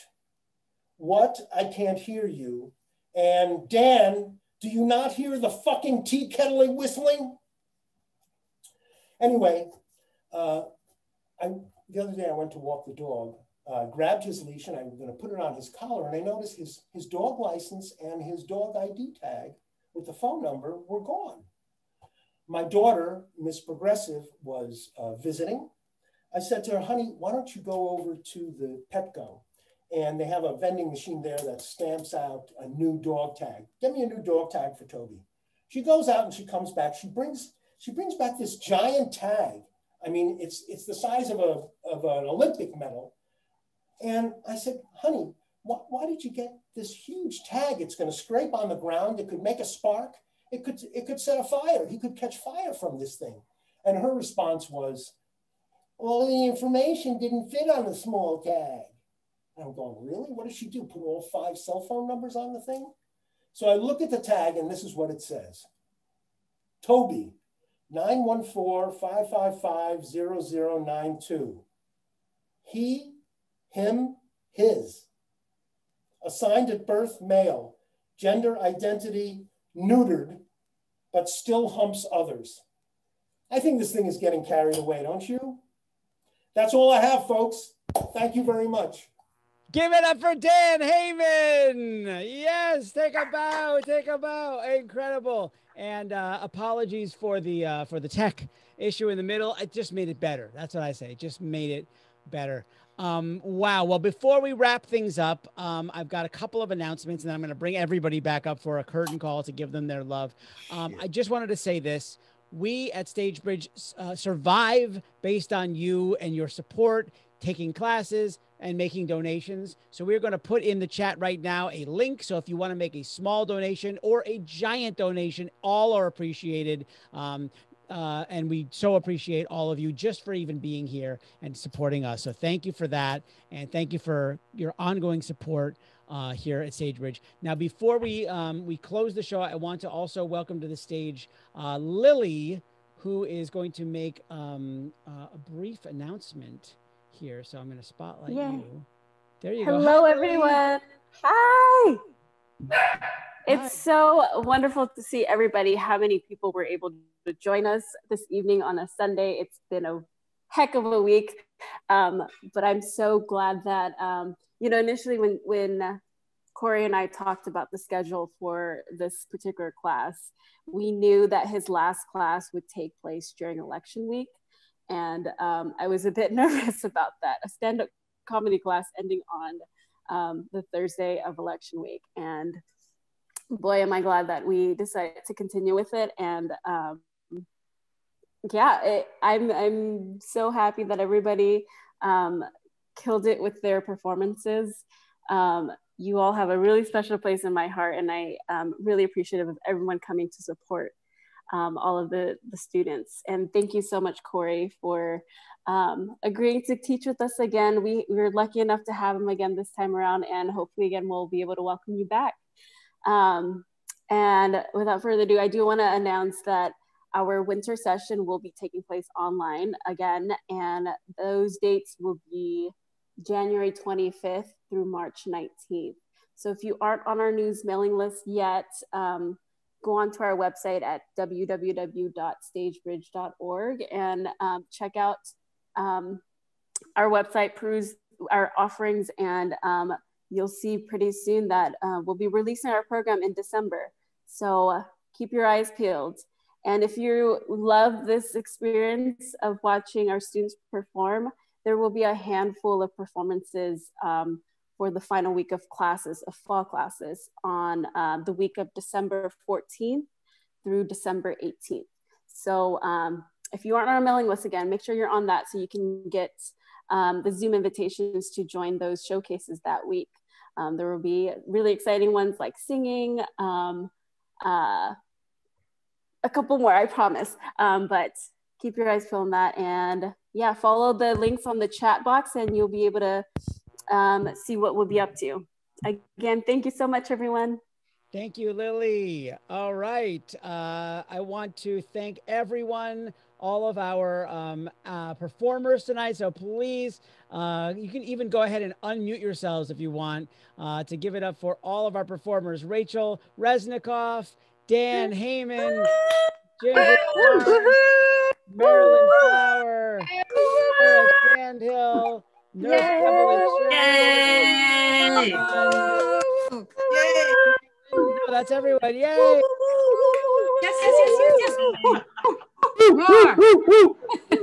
What? I can't hear you. And Dan, do you not hear the fucking tea kettling whistling? Anyway, the other day I went to walk the dog, grabbed his leash, and I was going to put it on his collar, and I noticed his dog license and his dog ID tag with the phone number were gone. My daughter, Miss Progressive, was visiting. I said to her, honey, why don't you go over to the Petco? And they have a vending machine there that stamps out a new dog tag. Get me a new dog tag for Toby. She goes out and she comes back. She brings back this giant tag. I mean, it's the size of an Olympic medal. And I said, honey, why did you get this huge tag? It's going to scrape on the ground. It could make a spark. It could set a fire. He could catch fire from this thing. And her response was, all the information didn't fit on the small tag. And I'm going, really? What does she do? Put all 5 cell phone numbers on the thing? So I look at the tag and this is what it says. Toby, 914-555-0092. He, him, his. Assigned at birth, male. Gender identity, neutered, but still humps others. I think this thing is getting carried away, don't you? That's all I have, folks. Thank you very much. Give it up for Dan Heyman. Yes, take a bow, take a bow. Incredible. And apologies for the tech issue in the middle. It just made it better. That's what I say. It just made it better. Wow. Well, before we wrap things up, I've got a couple of announcements, and then I'm going to bring everybody back up for a curtain call to give them their love. I just wanted to say this. We at Stagebridge survive based on you and your support, taking classes and making donations. So we're going to put in the chat right now a link. So if you want to make a small donation or a giant donation, all are appreciated. And we so appreciate all of you just for even being here and supporting us. So thank you for that. And thank you for your ongoing support here at Stagebridge. Now, before we close the show, I want to also welcome to the stage Lily, who is going to make a brief announcement here. So I'm going to spotlight you. There you go. Hello, Hi, everyone. Hi. It's Hi. so wonderful to see everybody, how many people were able to join us this evening on a Sunday. It's been a heck of a week. But I'm so glad that, initially when Corey and I talked about the schedule for this particular class, we knew that his last class would take place during election week. And I was a bit nervous about that, a stand-up comedy class ending on the Thursday of election week. And boy, am I glad that we decided to continue with it. And I'm so happy that everybody killed it with their performances. You all have a really special place in my heart, and I am really appreciative of everyone coming to support all of the students. And thank you so much, Corey, for agreeing to teach with us again. We were lucky enough to have him again this time around, and hopefully again, we'll be able to welcome you back. And without further ado, I do want to announce that our winter session will be taking place online again, and those dates will be January 25th through March 19th. So if you aren't on our news mailing list yet, go onto our website at www.stagebridge.org and check out our website, peruse our offerings, and you'll see pretty soon that we'll be releasing our program in December. So keep your eyes peeled. And if you love this experience of watching our students perform, there will be a handful of performances for the final week of classes, of fall classes, on the week of December 14th through December 18th. So if you aren't on our mailing list, again, make sure you're on that so you can get the Zoom invitations to join those showcases that week. There will be really exciting ones like singing, a couple more, I promise. But keep your eyes peeled on that, and yeah, follow the links on the chat box and you'll be able to see what we'll be up to. Again, thank you so much, everyone. Thank you, Lily. All right. I want to thank everyone, all of our performers tonight. So please, you can even go ahead and unmute yourselves if you want to give it up for all of our performers. Rachel Resnikoff, Dan Heyman, Ginger Parnes, Marilyn Flower, Sarah Sandhill, Nurse Evelyn Sheridan. Yay! No, that's everyone. Yay! Yes. More.